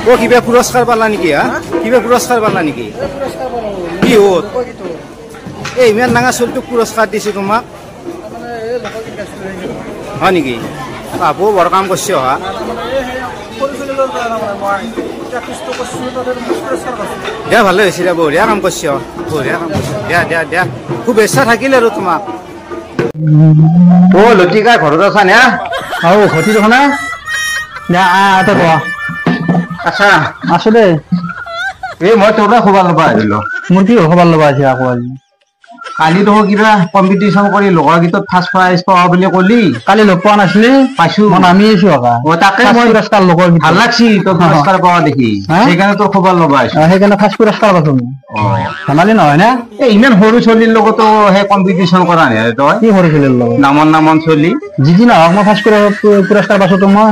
ও কিবা পুৰস্কাৰ পালা নাকি কিবা পুৰস্কাৰ পালা নাকি কি হত এই ইমান ডাঙৰ চলটোক পুরস্কার দিছে তোমাক হয় নেকি বাবু বড় কাম করছে দিয়া ভালে হয়েছে দিয়া বঢ়িয়া কাম করছ বঢ়িয়া কাম করছ দিয়া দিয়া দিয়া শুভেচ্ছা থাকিল আৰু তোমাক ও লতিকা ঘৰত আছা নে ঘটি দেখোন আচ্ছা আছো দে এই মই তোৰ পৰা খবৰ ল'ব আহিলো মোৰ কি খবৰ ল'ব আছে আকৌ আজি কালি তো কিবা কম্পিটিশন কৰি লগৰ গীতত ফাৰ্ষ্ট প্ৰাইজ পাৱা বুলি কলি কালি লগ পোৱা নাছিলি পাইছো মই নামি আছো আকা ও তাকে মই পুৰস্কাৰ লগৰ গীত ভাল লাগছি তো পুৰস্কাৰ পাৱা দেখি সেইকাৰণে তোৰ খবৰ ল'ব আহিছো সেইকাৰণে ফাৰ্ষ্ট পুৰস্কাৰ পাছো ধেমালি নহয় না এই ইমান সৰু চলিৰ লগতো হে কম্পিটিশন কৰা নাই তই কি সৰু চলিৰ লগত নামন চলি যি নহওক মই ফাৰ্ষ্ট পুৰস্কাৰ পাছো তো মই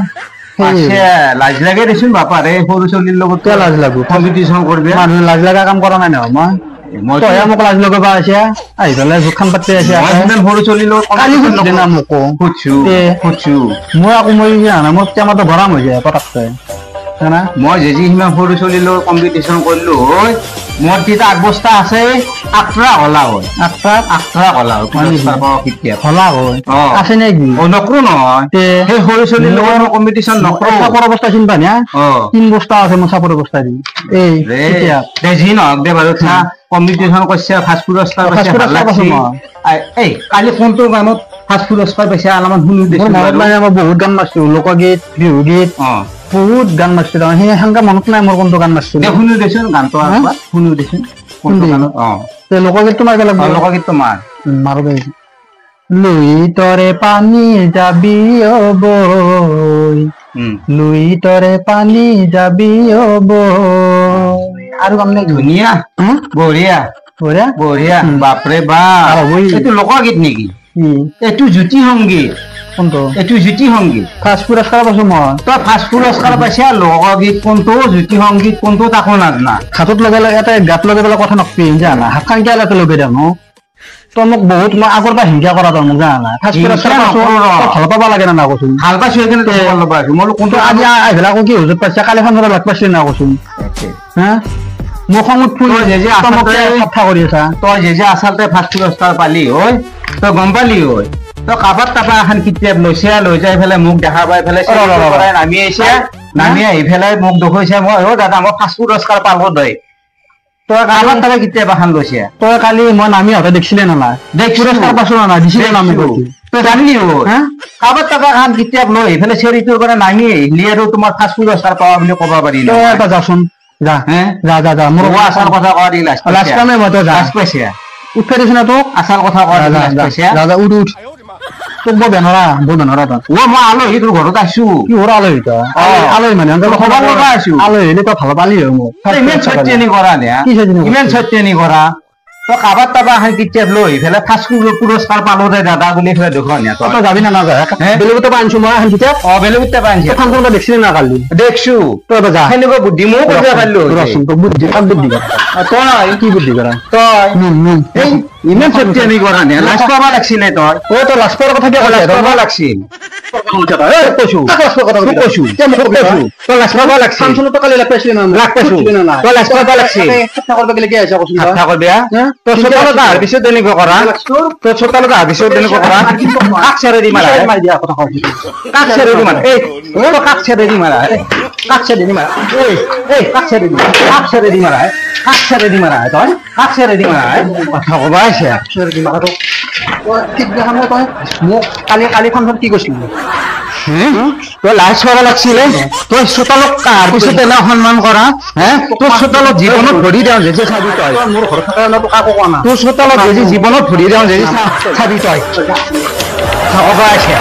লাজ লাগে দেচোন বাপাৰে সৰু চলিৰ লগত লাজ লাগো কম্পিটিশন কৰবি মানুহ লাজ লাগা কাম কৰা নাই নহয় মই তই মোক লাজ লগাব আছে আহি পেলাই জোখান পাতি আছে সৰু চলিৰ লগত কালি সুধিলে না মোক সুধছো মই আকৌ মই জানা মোৰ টেমাটো গৰম হৈ যায় পটককে জানা মই যে সিমান সৰু চলিৰ লগত কম্পিটিশন কৰিলো মোৰ তিতা আগবস্তা আছে আঠৰা হলা হয় আঠৰা হলা হলা হয় আছে নেকি নকৰো নহয় সেই সৰু চলিৰ লগত কম্পিটিশন নকৰো চাপৰ অৱস্থা চিন্তা নে 3 বস্তা আছে মই চাপৰ অৱস্থা দি এই দে যি নহওক দে বাৰু কম্পিটিশন কৰিছে ফাৰ্ষ্ট পুৰস্কাৰ পাইছে ভাল লাগছে এই কালি কোনটো গানত ফাৰ্ষ্ট পুৰস্কাৰ পাইছে অলপমান শুনি দিছো মই বহুত গান মাৰিছো লোকগীত বিহু গীত বহুত গান মাৰিছো সেই সংখ্যা মনত নাই মোৰ কোনটো গান মাৰিছো শুনি দেচোন গানটো শুনি দেচোন কোনটো গানত লোকগীতটো মাৰিব লাগিব লোকগীতটো মাৰো দে লুই তৰে পানী যাবি বৈ লুই তৰে পানী যাবি বৈ আৰু গান নাই ধুনীয়া বঢ়িয়া বঢ়িয়া বঢ়িয়া বাপৰে বাপ এইটো লোকগীত নেকি এইটো জ্যোতি সংগীত কোনটো এইটো জ্যোতি সংগীত ফাৰ্ষ্ট পুৰস্কাৰ পাইছো মই তই ফাৰ্ষ্ট পুৰস্কাৰ পাইছা লোকগীত কোনটো জ্যোতি সংগীত কোনটো তাকো নাজানা হাতত লগাই এটা গাত লগাই পেলাই কথা নকবি জানা হাতখন কিয় লগাই দিম তই মোক বহুত মই আগৰ পৰা হিংসা কৰা তই মোক জানা ফাৰ্ষ্ট পুৰস্কাৰ পাইছো ভাল পাব লাগে না কৈছোন ভাল পাইছো সেইকাৰণে ভাল পাইছো মই কোনটো আজি আহিলা আকৌ কি হুজুৰ পাইছা কালিখন লগ পাইছিলি না কৈছোন হা মুখমত ফুল যে কথা কৰি আছা তই যে আচলতে ফাৰ্ষ্ট পুৰস্কাৰ পালি হয় তই গম পালি হয় তই কাবাত তাপা এখন কিতাপ লৈছে লৈ যাই পেলাই মোক দেখা পাই পেলাই নামি আহিছে নামি আহি পেলাই মোক দেখুৱাইছে মই দাদা মই ফাৰ্ষ্ট পুৰস্কাৰ পালো দে তই কাবাত তাপা কিতাপ এখন লৈছে তই কালি মই নামি আহোঁতে দেখিছিলে না নাই দেখ পুৰস্কাৰ পাইছো না নাই দিছিলে নামি তই জানিলি হয় কাবাত তাপা এখন কিতাপ লৈ আহি পেলাই চেৰিটোৰ পৰা নামি আহিলি আৰু তোমাৰ ফাৰ্ষ্ট পুৰস্কাৰ পাৱা বুলি ক'ব পাৰি তই এটা যাচোন যা যা মোৰ আসাল কথা কয় দি লাষ্ট টাইমে মই তো লাষ্ট পাইছে উঠে দিছ না তো আসাল কথা কয় দি লাষ্ট পাইছে দাদা উঠ তোক বেনৰা তো ও মই আলহী তোৰ ঘৰত আছো কি হৰ আলহী তো আলহী মানে খবৰ লবা আছো আলহী তো ভাল পালি হয় মোক ইমান সত্যনি কৰা নে ইমান সত্যনি কৰা তো কাবাত তাবা হাই কিতাপ লৈ ফেলে ফাৰ্ষ্ট পুৰস্কাৰ পালো দে দাদা বুলি ফেলে দেখুৱা নে তই যাবি না নাযা বেলেগতে পাইছো মই হান কিতাপ বেলেগতে পাইছো এখন কোনটা দেখছিলি না কালি দেখছো তই যা হেনেকৈ বুদ্ধি মই কইয়া পাইলো ৰচোন তো বুদ্ধি তই কি বুদ্ধি কৰা তই এই ইমান সত্যনি কৰা নে লাষ্ট পাবা লাগছিল তই ও তো লাষ্ট পাৰ কথা কি ক'লা ৰবা লাগছিল কৈছো তই লাষ্ট পাবা লাগছিল সামসুন তো কালি লাগ পাইছিলি না তই লাষ্ট পাবা লাগছিল কথা কৰবা গলে কি আছে কৈছো কথা কৰবে তো ছোটালো দা পিছত দেনিব কৰা তো ছোটালো দা পিছত দেনিব কৰা কাকছাৰে দি মাৰা মাৰি দিয়া কথা কও কাকছাৰে দি মাৰা এই তো কাকছাৰে দি মাৰা কাকছাৰে দি মাৰা এই কাকছাৰে দি মাৰা তই কাকছাৰে দি মাৰা কথা কবা আছে কাকছাৰে দি মাৰা তো ঠিক দেখাম তই মোক কালি ফাংচন কি কৈছিলি তই লাজ কৰা লাগছিলে তই ছোটালক কাৰ পিছত এনে সন্মান কৰা তোৰ ছোটালক জীৱনত ভৰি দিওঁ যে চাবি তই মোৰ ঘৰত থকা কাকো কোৱা না তোৰ ছোটালক যে জীৱনত ভৰি দিওঁ যে চাবি তই ক'বা আছে